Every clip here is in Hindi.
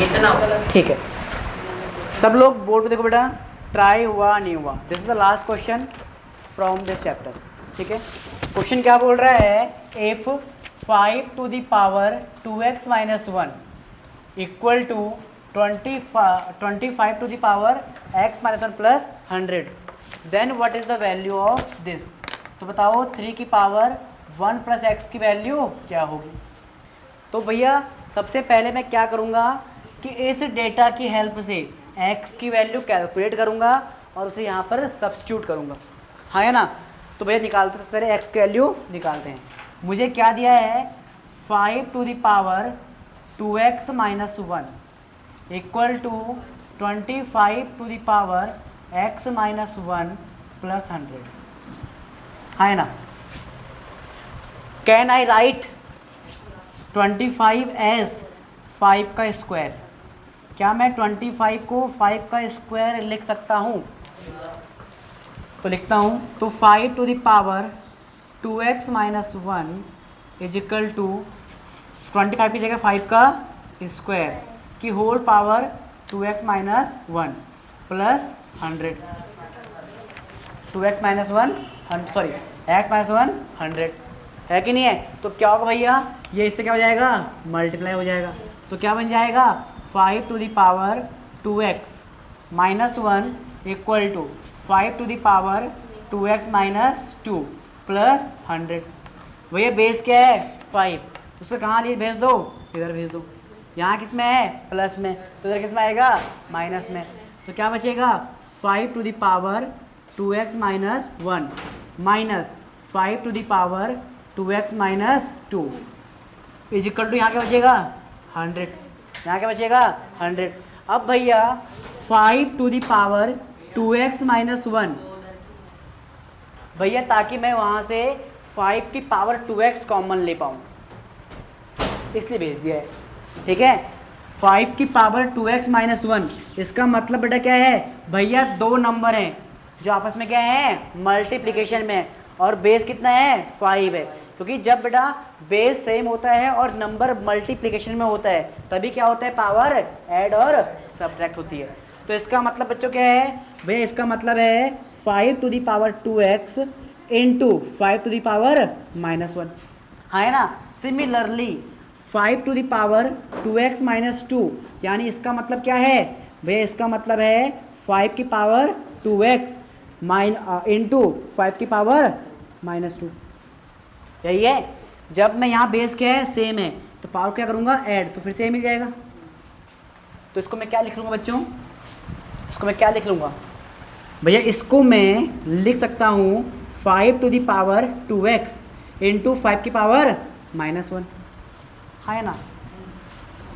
इतना ठीक है, सब लोग बोर्ड पे देखो बेटा, ट्राई हुआ नहीं हुआ। This is the last question from this chapter. ठीक है, क्वेश्चन क्या बोल रहा है, if 5 to the power 2x minus 1 equal to 25 to the power x minus 1 plus 100, then what is the value of this. तो बताओ 3 की पावर 1 प्लस एक्स की वैल्यू क्या होगी। तो भैया सबसे पहले मैं क्या करूँगा कि इस डेटा की हेल्प से x की वैल्यू कैलकुलेट करूँगा और उसे यहाँ पर सब्स्टिट्यूट करूँगा, हाँ है ना। तो भैया निकालते हैं, सबसे पहले x की वैल्यू निकालते हैं। मुझे क्या दिया है, 5 to the power 2x minus 1 equal to 25 to the power x minus 1 plus 100, हाँ है ना। कैन आई राइट 25 एज 5 का स्क्वायर। क्या मैं 25 को 5 का स्क्वायर लिख सकता हूँ? तो लिखता हूँ, तो 5 to the power 2x minus 1 is equal to 25 की जगह 5 का स्क्वायर की whole power 2x minus 1 plus 100, 2x minus 1 sorry x minus 1 100 है कि नहीं है। तो क्या होगा भैया, ये इससे क्या हो जाएगा, मल्टीप्लाई हो जाएगा। तो क्या बन जाएगा, 5 to the power 2x minus 1 equal to 5 to the power 2x minus 2 plus 100। भैया बेस क्या है, 5, तो उसको कहाँ लिए भेज दो, इधर भेज दो। यहाँ किस में है, प्लस में, तो इधर किस में आएगा, माइनस में। तो क्या बचेगा, 5 to the power 2x minus 1 minus 5 to the power 2x minus 2 is equal to यहाँ क्या बचेगा, 100। यहाँ क्या बचेगा, 100। अब भैया 5 to the power 2x minus 1, भैया ताकि मैं वहाँ से 5 की पावर 2x कॉमन ले पाऊँ, इसलिए भेज दिया है। ठीक है, 5 की पावर 2x माइनस 1, इसका मतलब बेटा क्या है, भैया दो नंबर हैं जो आपस में क्या है, मल्टीप्लिकेशन में है, और बेस कितना है, 5 है। क्योंकि जब बेटा बेस सेम होता है और नंबर मल्टीप्लिकेशन में होता है तभी क्या होता है, पावर ऐड और सब्ट्रैक्ट होती है। तो इसका मतलब बच्चों क्या है, भैया इसका मतलब है 5 to the power 2x into 5 to the power minus 1, हाँ है ना। Similarly 5 to the power 2x minus 2, यानी इसका मतलब क्या है भैया, इसका मतलब है 5 की पावर 2x इंटू 5 की पावर माइनस 2, यही है। जब मैं यहाँ बेस क्या है, सेम है, तो पावर क्या करूँगा, ऐड, तो फिर से मिल जाएगा। तो इसको मैं क्या लिख लूँगा बच्चों, इसको मैं क्या लिख लूँगा भैया, इसको मैं लिख सकता हूँ 5 to the power 2x into 5 की पावर माइनस 1, हाँ है ना,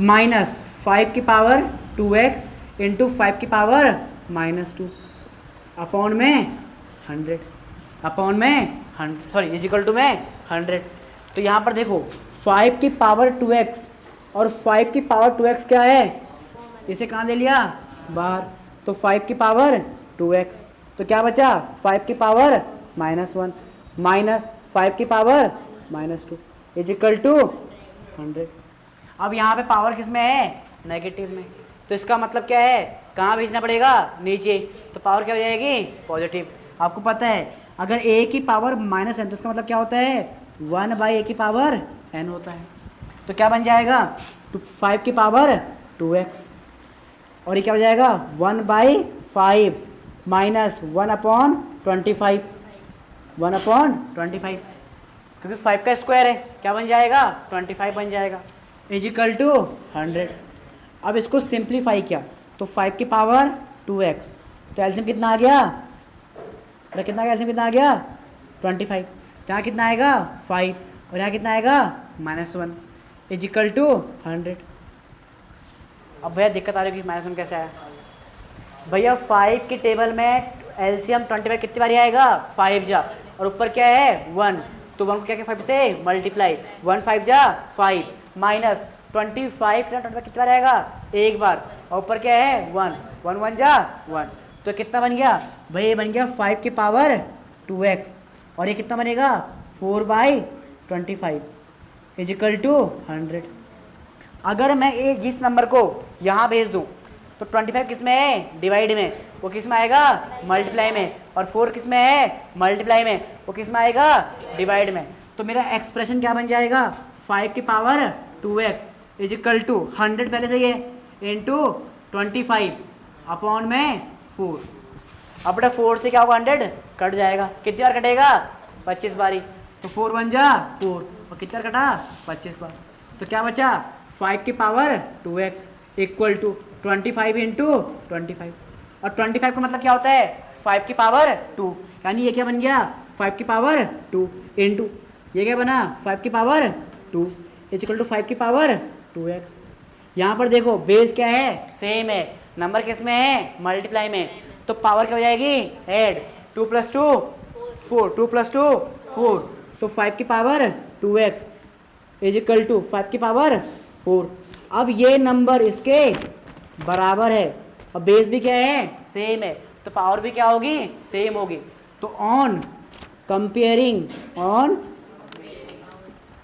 माइनस 5 की पावर 2x इंटू 5 की पावर माइनस 2 अपॉन में 100, अपॉन में 100 सॉरी इज इक्वल टू में 100। तो यहाँ पर देखो 5 की पावर 2x और 5 की पावर 2x क्या है, इसे कहाँ दे लिया, बाहर। तो 5 की पावर 2x, तो क्या बचा, 5 की पावर माइनस 1 माइनस 5 की power minus 2 is equal to 100। अब यहाँ पे पावर किस में है, नेगेटिव में, तो इसका मतलब क्या है, कहाँ भेजना पड़ेगा, नीचे। तो पावर क्या हो जाएगी, पॉजिटिव। आपको पता है अगर a की पावर माइनस n तो इसका मतलब क्या होता है, 1 बाई a की पावर n होता है। तो क्या बन जाएगा, 5 की पावर 2x, और ये क्या हो जाएगा, 1 बाई 5 माइनस 1 अपॉन 25, 1 अपॉन 25, क्योंकि 5 का स्क्वायर है, क्या बन जाएगा, 25 बन जाएगा, इज इक्वल टू 100। अब इसको सिंप्लीफाई किया तो 5 की पावर 2x, तो एलसीएम कितना आ गया, कितना आ गया, एलसीएम कितना आ गया, 25। यहाँ कितना आएगा, 5, और यहाँ कितना आएगा, -1 इज इक्वल टू 100। अब भैया दिक्कत आ रही है कि -1 कैसे आया, भैया 5 की टेबल में एलसीएम 25 कितनी बारी आएगा, 5 जा, और ऊपर क्या है 1, तो 1 को क्या 5 से मल्टीप्लाई, 1 5 जा 5 माइनस 25 कितनी बार आएगा, एक बार, और ऊपर क्या है 1, 1 1 जा 1, तो कितना बन गया भाई, ये बन गया 5 की पावर 2x, और ये कितना बनेगा 4 बाई 25 इज इक्वल टू 100। अगर मैं इस नंबर को यहाँ भेज दूँ तो 25 किस में है, डिवाइड में, वो किस में आएगा, मल्टीप्लाई में, और 4 किस में है, मल्टीप्लाई में, वो किस में आएगा, डिवाइड में। तो मेरा एक्सप्रेशन क्या बन जाएगा, 5 की power 2x is equal to 100 पहले से ही है इंटू 25 अपॉन में 4। अब बेटा 4 से क्या होगा, 100 कट जाएगा, कितनी बार कटेगा, 25 बारी, तो 4 बन जा 4, और कितनी बार कटा, 25 बार। तो क्या बचा, 5 की power 2x equal to 25 into 25, और 25 का मतलब क्या होता है, 5 की पावर 2, यानी ये क्या बन गया, 5 की पावर 2 इंटू ये क्या बना, 5 की पावर 2 इक्वल टू 5 की पावर 2x। यहाँ पर देखो बेस क्या है, सेम है, नंबर किस में है, मल्टीप्लाई में, तो पावर क्या हो जाएगी, ऐड, 2 + 2 4, 2 + 2 4, तो 5 की power 2x is equal to 5 की पावर 4। अब ये नंबर इसके बराबर है और बेस भी क्या है, सेम है, तो पावर भी क्या होगी, सेम होगी। तो on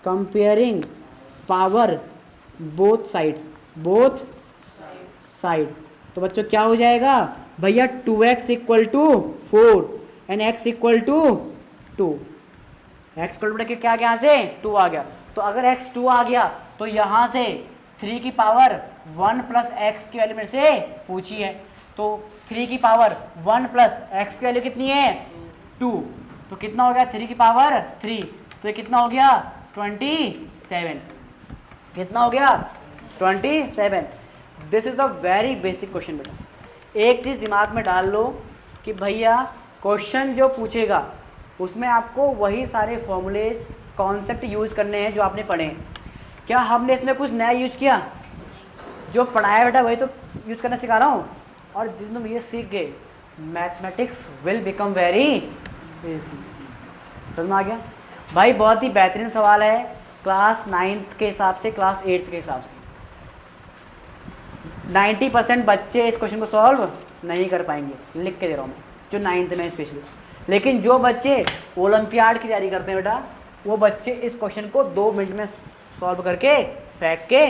comparing power both side, तो बच्चों क्या हो जाएगा भैया, 2x equal to 4 and x equal to 2, x equal to क्या गया, यहाँ से 2 आ गया, तो अगर x 2 आ गया तो यहाँ से 3 की पावर 1 + x की वैल्यू मेरे से पूछी है, तो 3 की पावर 1 + x की वैल्यू कितनी है, 2, तो कितना हो गया, 3 की पावर 3, तो ये कितना हो गया, 27, कितना हो गया, 27। This is the very basic question बेटा। एक चीज़ दिमाग में डाल लो कि भैया क्वेश्चन जो पूछेगा उसमें आपको वही सारे फॉर्मूलेज कॉन्सेप्ट यूज करने हैं जो आपने पढ़े हैं। क्या हमने इसमें कुछ नया यूज किया, जो पढ़ाया बेटा वही तो यूज करना सिखा रहा हूँ, और जिस दिन ये सीख गए mathematics will become very easy. समझ में आ गया भाई, बहुत ही बेहतरीन सवाल है, क्लास 9th के हिसाब से, क्लास 8th के हिसाब से 90% बच्चे इस क्वेश्चन को सॉल्व नहीं कर पाएंगे, लिख के दे रहा हूँ मैं, जो 9th में स्पेशली। लेकिन जो बच्चे ओलंपियाड की तैयारी करते हैं बेटा, वो बच्चे इस क्वेश्चन को 2 मिनट में सॉल्व करके फेंक के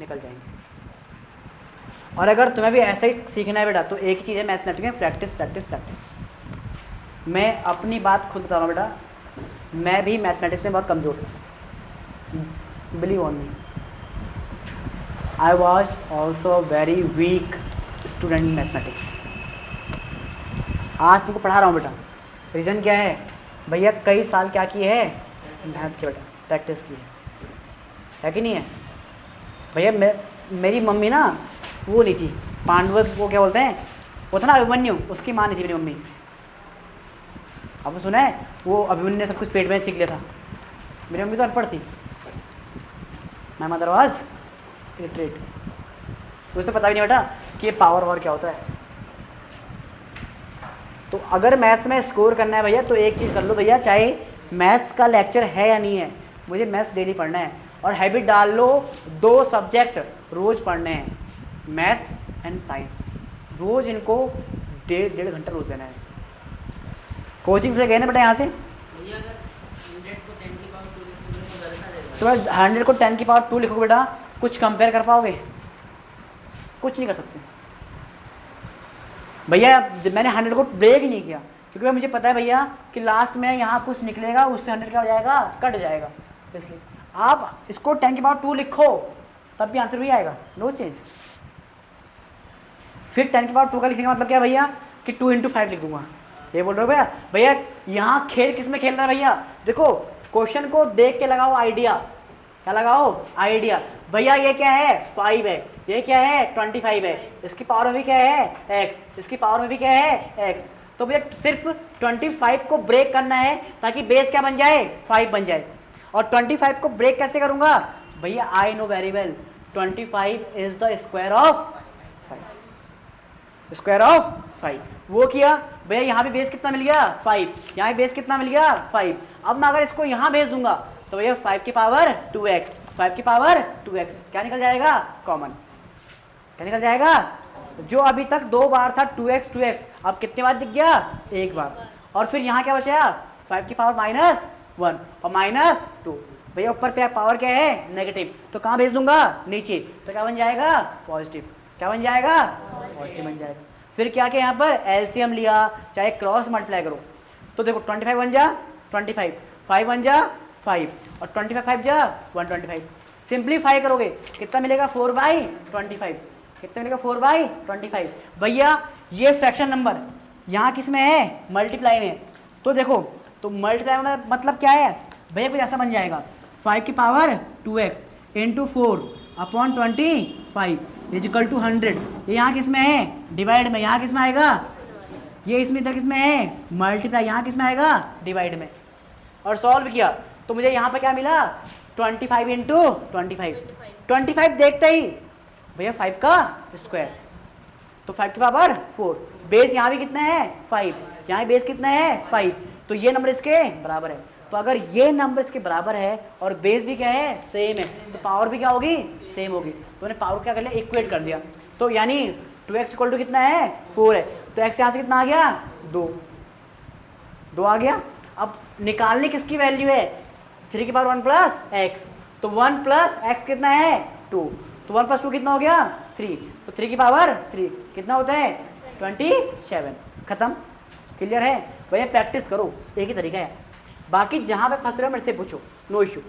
निकल जाएंगे। और अगर तुम्हें भी ऐसा ही सीखना है बेटा, तो एक ही चीज़ है मैथमेटिक्स में, प्रैक्टिस प्रैक्टिस प्रैक्टिस। मैं अपनी बात खुद बता रहा हूँ बेटा, मैं भी मैथमेटिक्स में बहुत कमज़ोर था, believe on me, I was also very weak student in mathematics. आज तुमको पढ़ा रहा हूँ बेटा, रीज़न क्या है भैया, कई साल क्या किए है, मैथ के बेटा प्रैक्टिस की है कि नहीं है भैया। मेरी मम्मी ना वो नहीं थी, पांडव वो क्या बोलते हैं, वो था ना अभिमन्यु, उसकी माँ नहीं थी मेरी मम्मी। आपने सुना है वो अभिमन्यु ने सब कुछ पेट में सीख लिया था, मेरी मम्मी तो अनपढ़ थी, माय मदर वाज इलिटरेट, उसे पता भी नहीं बेटा कि ये पावर और क्या होता है। तो अगर मैथ्स में स्कोर करना है भैया, तो एक चीज़ कर लो भैया, चाहे मैथ्स का लेक्चर है या नहीं है, मुझे मैथ्स डेली पढ़ना है, और हैबिट डाल लो 2 सब्जेक्ट रोज़ पढ़ने हैं, मैथ्स एंड साइंस, रोज़ इनको 1.5 घंटा रोज़ देना है। कोचिंग से गए ना बेटा यहाँ से, तो 100 को 10 की पावर 2 लिखोगे बेटा, कुछ कंपेयर कर पाओगे, कुछ नहीं कर सकते भैया। जब मैंने 100 को ब्रेक ही नहीं किया, क्योंकि भाई मुझे पता है भैया कि लास्ट में यहाँ कुछ निकलेगा, उससे 100 क्या हो जाएगा, कट जाएगा, इसलिए आप इसको 10 की पावर 2 लिखो तब भी आंसर भी आएगा, नो चेंज। फिर 10 की पावर 2 का लिखने का मतलब क्या भैया, कि 2 × 5 लिख दूंगा, ये बोल रहे हो भैया। भैया यहाँ खेल किस में खेल रहा है भैया, देखो क्वेश्चन को देख के लगाओ आइडिया, क्या लगाओ, आइडिया। भैया ये क्या है, 5 है, ये क्या है, 25 है, इसकी पावर में भी क्या है, x, इसकी पावर में भी क्या है, x। तो भैया सिर्फ 25 को ब्रेक करना है ताकि बेस क्या बन जाए, 5 बन जाए। और 25 को ब्रेक कैसे करूंगा भैया, I know very well, 25 is the square of 5, square of 5। वो किया भैया, यहाँ भी बेस कितना मिल गया, 5, यहाँ भी बेस कितना मिल गया, 5। अब मैं अगर इसको यहाँ भेज दूंगा तो भैया 5 की पावर 2x, 5 की पावर 2x क्या निकल जाएगा, कॉमन, क्या निकल जाएगा, जो अभी तक 2 बार था 2x 2x, अब कितने बार दिख गया, 1 बार। और फिर यहाँ क्या बचा, 5 की पावर -1 और -2, भैया ऊपर पे पावर क्या है नेगेटिव, तो कहाँ भेज दूंगा नीचे, तो क्या बन जाएगा पॉजिटिव, क्या बन जाएगा पॉजिटिव बन जाएगा। फिर क्या क्या यहाँ पर एलसीएम लिया, चाहे क्रॉस मल्टीप्लाई करो, तो देखो 25 बन जा 25, 5 बन जा 5 और 25 5 जा 125। सिंप्लीफाई करोगे कितना मिलेगा 4/25, कितना मिलेगा 4/25। भैया ये फ्रैक्शन नंबर यहाँ किस में है मल्टीप्लाई में, तो देखो तो मल्टीप्लाई में मतलब क्या है भैया कुछ ऐसा बन जाएगा 5 की power 2x into 4/25 is equal to 100। ये यहाँ किस में है डिवाइड में, यहाँ किस में आएगा ये इसमें इधर किस में है मल्टीप्लाई, यहाँ किस में आएगा डिवाइड में। और सॉल्व किया तो मुझे यहाँ पे क्या मिला 25 इंटू 25 देखते ही भैया 5 का स्क्वायर, तो 5 की पावर 4, बेस यहाँ भी कितना है 5, यहाँ बेस कितना है 5, तो ये नंबर इसके बराबर है। तो अगर ये नंबर इसके बराबर है और बेस भी क्या है सेम है, तो पावर भी क्या होगी सेम होगी। तो मैंने पावर क्या कर लिया इक्वेट कर दिया, तो यानी 2x इक्वल टू कितना है 4 है, तो x यहाँ से कितना आ गया 2 आ गया। अब निकालने किसकी वैल्यू है 3 की पावर 1 प्लस x, तो 1 प्लस x कितना है 2, तो 1 प्लस 2 कितना हो गया 3, तो 3 की पावर 3 कितना होता है 27। खत्म, क्लियर है भैया। प्रैक्टिस करो, एक ही तरीका है, बाकी जहाँ पे फंस रहे हो मेरे से पूछो, नो इशू।